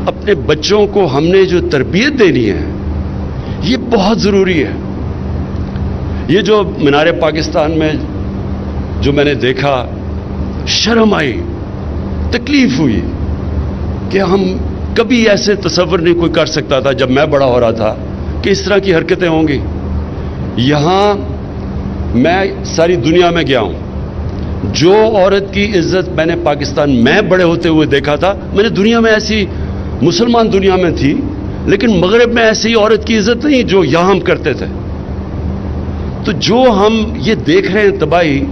اپنے بچوں کو ہم نے جو تربیت دینی ہے یہ بہت ضروری ہے. یہ جو مینار پاکستان میں جو میں نے دیکھا، شرم آئی، تکلیف ہوئی کہ ہم کبھی ایسے تصور نہیں کوئی کر سکتا تھا جب میں بڑا ہو رہا تھا کہ اس طرح کی حرکتیں ہوں گی. یہاں میں ساری دنیا میں گیا ہوں، جو عورت کی عزت میں نے پاکستان میں بڑے ہوتے ہوئے دیکھا تھا، میں نے دنیا میں ایسی مسلمان دنیا میں تھی لیکن مغرب میں ایسی عورت کی عزت نہیں جو یہاں ہم کرتے تھے. تو جو ہم یہ دیکھ رہے ہیں تباہی،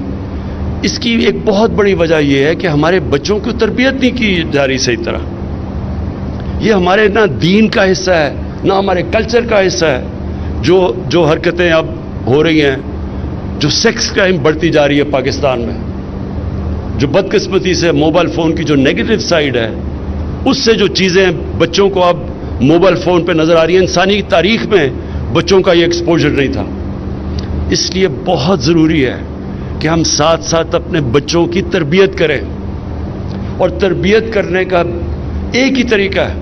اس کی ایک بہت بڑی وجہ یہ ہے کہ ہمارے بچوں کو تربیت نہیں کی جا رہی صحیح طرح. یہ ہمارے نہ دین کا حصہ ہے نہ ہمارے کلچر کا حصہ ہے. جو حرکتیں اب ہو رہی ہیں، جو سیکس کرائم بڑھتی جا رہی ہے پاکستان میں، جو بدقسمتی سے موبائل فون کی جو نیگیٹو سائیڈ ہے، اس سے جو چیزیں بچوں کو اب موبائل فون پہ نظر آ رہی ہیں، انسانی تاریخ میں بچوں کا یہ ایکسپوجر نہیں تھا. اس لیے بہت ضروری ہے کہ ہم ساتھ ساتھ اپنے بچوں کی تربیت کریں، اور تربیت کرنے کا ایک ہی طریقہ ہے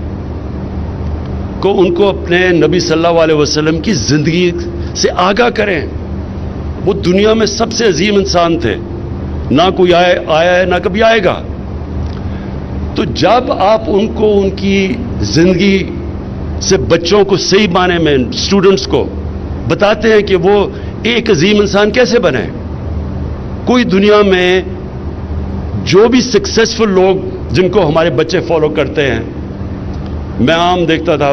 کہ ان کو اپنے نبی صلی اللہ علیہ وسلم کی زندگی سے آگاہ کریں. وہ دنیا میں سب سے عظیم انسان تھے، نہ کوئی آیا ہے نہ کبھی آئے گا. تو جب آپ ان کو ان کی زندگی سے بچوں کو صحیح معنی میں اسٹوڈنٹس کو بتاتے ہیں کہ وہ ایک عظیم انسان کیسے بنے. کوئی دنیا میں جو بھی سکسیسفل لوگ جن کو ہمارے بچے فالو کرتے ہیں، میں عام دیکھتا تھا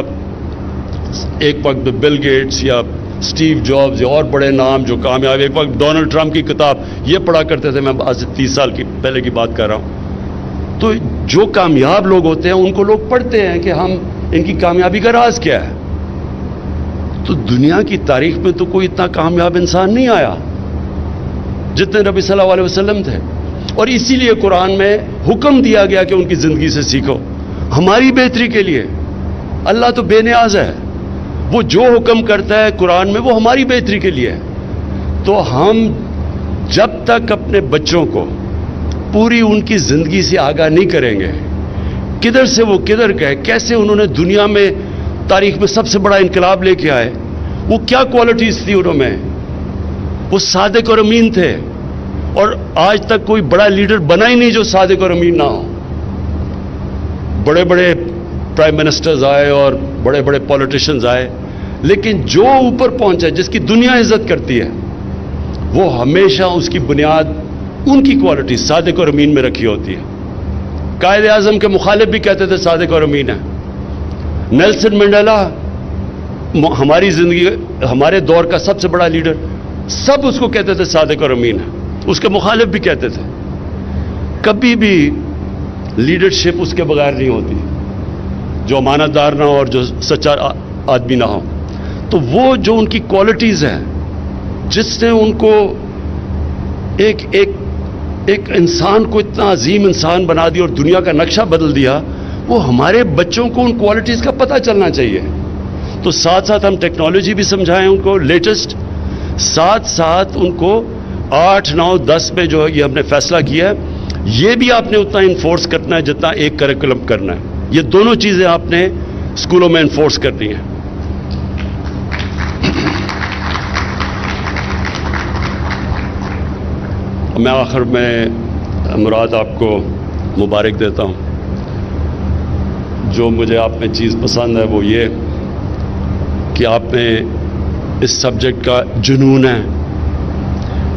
ایک وقت بل گیٹس یا اسٹیو جابز یا اور بڑے نام جو کامیاب، ایک وقت ڈونلڈ ٹرمپ کی کتاب یہ پڑھا کرتے تھے. میں آج سے 30 سال کی پہلے کی بات کر رہا ہوں. تو جو کامیاب لوگ ہوتے ہیں ان کو لوگ پڑھتے ہیں کہ ہم ان کی کامیابی کا راز کیا ہے. تو دنیا کی تاریخ میں تو کوئی اتنا کامیاب انسان نہیں آیا جتنے نبی صلی اللہ علیہ وسلم تھے. اور اسی لیے قرآن میں حکم دیا گیا کہ ان کی زندگی سے سیکھو، ہماری بہتری کے لیے. اللہ تو بے نیاز ہے، وہ جو حکم کرتا ہے قرآن میں وہ ہماری بہتری کے لیے ہے. تو ہم جب تک اپنے بچوں کو پوری ان کی زندگی سے آگاہ نہیں کریں گے، کدھر سے وہ کدھر گئے، کیسے انہوں نے دنیا میں تاریخ میں سب سے بڑا انقلاب لے کے آئے، وہ کیا کوالٹیز تھی انہوں میں، وہ صادق اور امین تھے. اور آج تک کوئی بڑا لیڈر بنا ہی نہیں جو صادق اور امین نہ ہو. بڑے بڑے پرائم منسٹرز آئے اور بڑے بڑے پولیٹیشنز آئے، لیکن جو اوپر پہنچا جس کی دنیا عزت کرتی ہے، وہ ہمیشہ اس کی بنیاد ان کی کوالٹی صادق اور امین میں رکھی ہوتی ہے. قائد اعظم کے مخالف بھی کہتے تھے صادق اور امین ہے. نیلسن منڈیلا ہماری زندگی ہمارے دور کا سب سے بڑا لیڈر، سب اس کو کہتے تھے صادق اور امین ہے. اس کے مخالف بھی کہتے تھے. کبھی بھی لیڈرشپ اس کے بغیر نہیں ہوتی جو امانت دار نہ ہو اور جو سچا آدمی نہ ہو. تو وہ جو ان کی کوالٹیز ہیں جس نے ان کو ایک انسان کو اتنا عظیم انسان بنا دیا اور دنیا کا نقشہ بدل دیا، وہ ہمارے بچوں کو ان کوالٹیز کا پتہ چلنا چاہیے. تو ساتھ ساتھ ہم ٹیکنالوجی بھی سمجھائیں ان کو لیٹسٹ، ساتھ ساتھ ان کو 8, 9, 10 میں جو یہ ہم نے فیصلہ کیا ہے یہ بھی آپ نے اتنا انفورس کرنا ہے جتنا ایک کریکولم کرنا ہے. یہ دونوں چیزیں آپ نے اسکولوں میں انفورس کرنی ہیں. میں آخر میں مراد آپ کو مبارک دیتا ہوں. جو مجھے آپ میں چیز پسند ہے وہ یہ کہ آپ میں اس سبجیکٹ کا جنون ہے.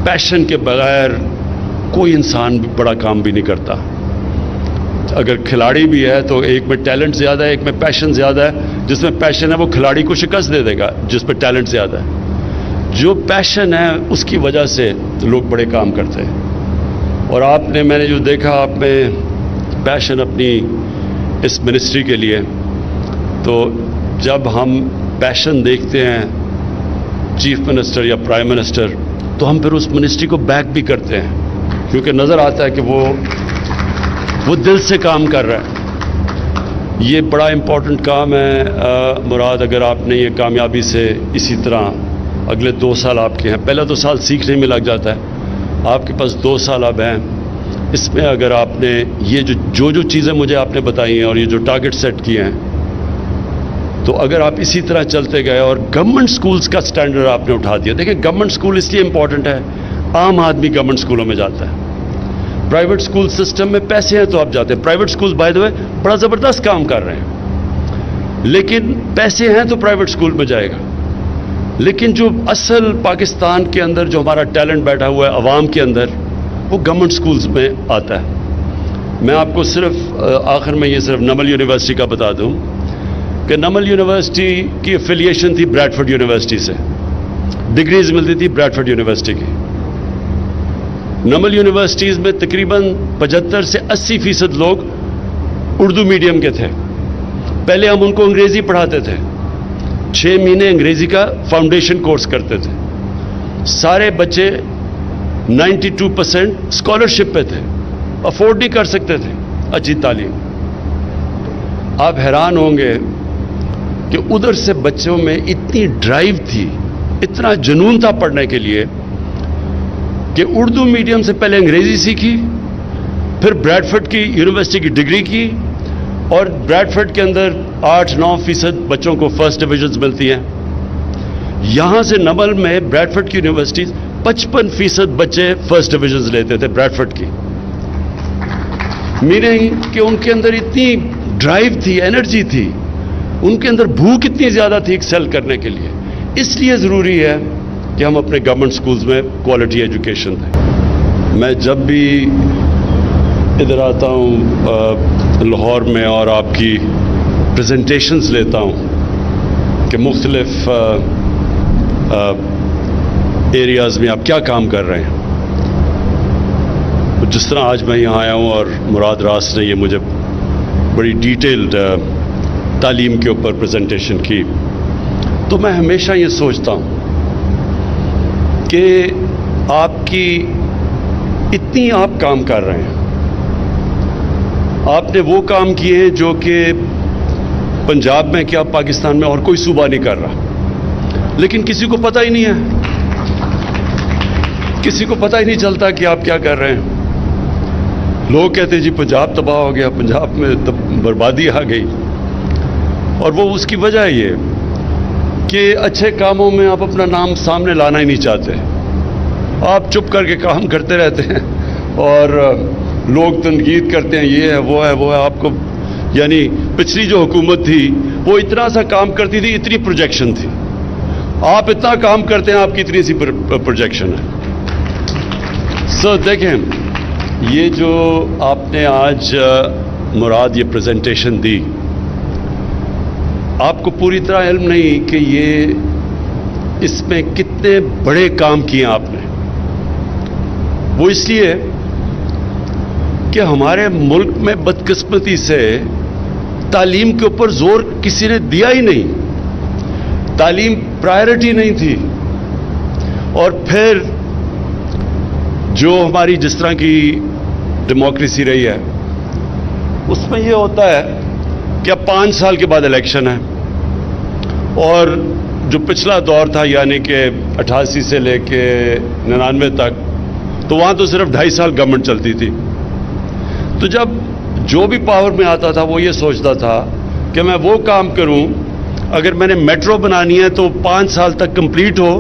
پیشن کے بغیر کوئی انسان بھی بڑا کام بھی نہیں کرتا. اگر کھلاڑی بھی ہے تو ایک میں ٹیلنٹ زیادہ ہے، ایک میں پیشن زیادہ ہے. جس میں پیشن ہے وہ کھلاڑی کو شکست دے دے گا جس پہ ٹیلنٹ زیادہ ہے. جو پیشن ہے اس کی وجہ سے لوگ بڑے کام کرتے ہیں. اور آپ نے میں نے جو دیکھا آپ میں پیشن اپنی اس منسٹری کے لیے، تو جب ہم پیشن دیکھتے ہیں چیف منسٹر یا پرائم منسٹر تو ہم پھر اس منسٹری کو بیک بھی کرتے ہیں کیونکہ نظر آتا ہے کہ وہ دل سے کام کر رہا ہے. یہ بڑا امپورٹنٹ کام ہے. مراد اگر آپ نے یہ کامیابی سے اسی طرح اگلے 2 سال آپ کے ہیں، پہلا 2 سال سیکھنے میں لگ جاتا ہے، آپ کے پاس 2 سال اب ہیں، اس میں اگر آپ نے یہ جو چیزیں مجھے آپ نے بتائی ہیں اور یہ جو ٹارگٹ سیٹ کیے ہیں تو اگر آپ اسی طرح چلتے گئے اور گورنمنٹ سکولز کا سٹینڈرڈ آپ نے اٹھا دیا. دیکھیں گورنمنٹ سکول اس لیے امپورٹنٹ ہے, عام آدمی گورنمنٹ سکولوں میں جاتا ہے. پرائیویٹ سکول سسٹم میں پیسے ہیں تو آپ جاتے ہیں. پرائیویٹ سکول بائی دا وے بڑا زبردست کام کر رہے ہیں, لیکن پیسے ہیں تو پرائیویٹ سکول میں جائے گا. لیکن جو اصل پاکستان کے اندر جو ہمارا ٹیلنٹ بیٹھا ہوا ہے عوام کے اندر, وہ گورنمنٹ سکولز میں آتا ہے. میں آپ کو صرف آخر میں یہ صرف نمل یونیورسٹی کا بتا دوں کہ نمل یونیورسٹی کی افیلیشن تھی بریڈفورڈ یونیورسٹی سے, ڈگریز ملتی تھی بریڈفورڈ یونیورسٹی کی. نمل یونیورسٹیز میں تقریباً 75 سے 80% لوگ اردو میڈیم کے تھے. پہلے ہم ان کو انگریزی پڑھاتے تھے, 6 مہینے انگریزی کا فاؤنڈیشن کورس کرتے تھے. سارے بچے 92% اسکالرشپ پہ تھے, افورڈ نہیں کر سکتے تھے اچھی تعلیم. آپ حیران ہوں گے کہ ادھر سے بچوں میں اتنی ڈرائیو تھی, اتنا جنون تھا پڑھنے کے لیے کہ اردو میڈیم سے پہلے انگریزی سیکھی, پھر بریڈفورڈ کی یونیورسٹی کی ڈگری کی, اور بریڈفورڈ کے اندر 8-9% بچوں کو فرسٹ ڈویژنز ملتی ہیں. یہاں سے نمل میں بریڈفورڈ کی یونیورسٹی 55% بچے فرسٹ ڈویژنز لیتے تھے بریڈفورڈ کی. میننگ کہ ان کے اندر اتنی ڈرائیو تھی, انرجی تھی, ان کے اندر بھوک اتنی زیادہ تھی ایکسل کرنے کے لیے. اس لیے ضروری ہے کہ ہم اپنے گورنمنٹ سکولز میں کوالٹی ایجوکیشن دیں. میں جب بھی ادھر آتا ہوں لاہور میں اور آپ کی پریزنٹیشنز لیتا ہوں کہ مختلف ایریاز میں آپ کیا کام کر رہے ہیں, جس طرح آج میں یہاں آیا ہوں اور مراد راس نے یہ مجھے بڑی ڈیٹیلڈ تعلیم کے اوپر پریزنٹیشن کی, تو میں ہمیشہ یہ سوچتا ہوں کہ آپ کی اتنی آپ کام کر رہے ہیں. آپ نے وہ کام کیے ہیں جو کہ پنجاب میں کیا پاکستان میں اور کوئی صوبہ نہیں کر رہا, لیکن کسی کو پتہ ہی نہیں ہے, کسی کو پتہ ہی نہیں چلتا کہ آپ کیا کر رہے ہیں. لوگ کہتے ہیں جی پنجاب تباہ ہو گیا, پنجاب میں بربادی آ گئی, اور وہ اس کی وجہ یہ کہ اچھے کاموں میں آپ اپنا نام سامنے لانا ہی نہیں چاہتے. آپ چپ کر کے کام کرتے رہتے ہیں اور لوگ تنقید کرتے ہیں, یہ ہے وہ ہے وہ ہے. آپ کو یعنی پچھلی جو حکومت تھی وہ اتنا سا کام کرتی تھی, اتنی پروجیکشن تھی. آپ اتنا کام کرتے ہیں, آپ کی اتنی سی پروجیکشن ہے. سو دیکھیں, یہ جو آپ نے آج مراد یہ پریزنٹیشن دی, آپ کو پوری طرح علم نہیں کہ یہ اس میں کتنے بڑے کام کیے آپ نے. وہ اس لیے کہ ہمارے ملک میں بدقسمتی سے تعلیم کے اوپر زور کسی نے دیا ہی نہیں, تعلیم پرائرٹی نہیں تھی. اور پھر جو ہماری جس طرح کی ڈیموکریسی رہی ہے اس میں یہ ہوتا ہے کہ اب 5 سال کے بعد الیکشن ہے, اور جو پچھلا دور تھا یعنی کہ 88 سے لے کے 99 تک, تو وہاں تو صرف 2.5 سال گورنمنٹ چلتی تھی. تو جب جو بھی پاور میں آتا تھا وہ یہ سوچتا تھا کہ میں وہ کام کروں, اگر میں نے میٹرو بنانی ہے تو 5 سال تک کمپلیٹ ہو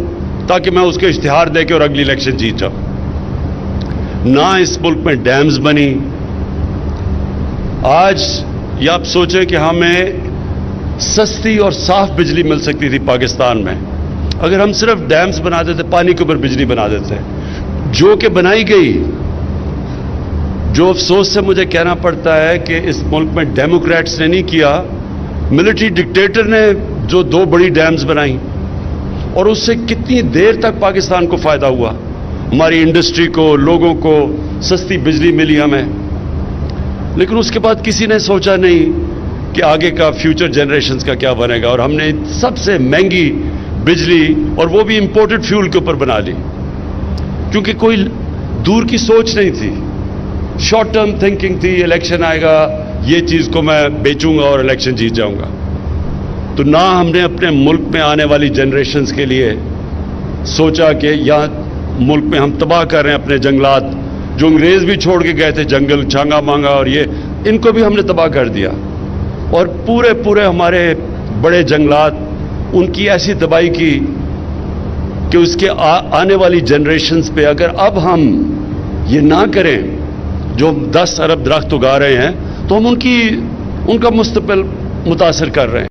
تاکہ میں اس کے اشتہار دے کے اور اگلی الیکشن جیت جاؤں. نہ اس ملک میں ڈیمز بنی. آج یہ آپ سوچیں کہ ہمیں سستی اور صاف بجلی مل سکتی تھی پاکستان میں اگر ہم صرف ڈیمز بنا دیتے, پانی کے اوپر بجلی بنا دیتے, جو کہ بنائی گئی. جو افسوس سے مجھے کہنا پڑتا ہے کہ اس ملک میں ڈیموکریٹس نے نہیں کیا, ملٹری ڈکٹیٹر نے جو 2 بڑی ڈیمز بنائیں, اور اس سے کتنی دیر تک پاکستان کو فائدہ ہوا, ہماری انڈسٹری کو, لوگوں کو سستی بجلی ملی ہمیں. لیکن اس کے بعد کسی نے سوچا نہیں کہ آگے کا فیوچر جنریشنز کا کیا بنے گا, اور ہم نے سب سے مہنگی بجلی اور وہ بھی امپورٹڈ فیول کے اوپر بنا لی, کیونکہ کوئی دور کی سوچ نہیں تھی, شارٹ ٹرم تھنکنگ تھی. الیکشن آئے گا, یہ چیز کو میں بیچوں گا اور الیکشن جیت جاؤں گا. تو نہ ہم نے اپنے ملک میں آنے والی جنریشنز کے لیے سوچا کہ یہاں ملک میں ہم تباہ کر رہے ہیں اپنے جنگلات, جو انگریز بھی چھوڑ کے گئے تھے, جنگل چھانگا مانگا, اور یہ ان کو بھی ہم نے تباہ کر دیا. اور پورے ہمارے بڑے جنگلات ان کی ایسی تباہی کی کہ اس کے آنے والی جنریشنز پہ اگر اب ہم یہ نہ کریں جو 10 ارب درخت اگا رہے ہیں تو ہم ان کا مستقبل متاثر کر رہے ہیں.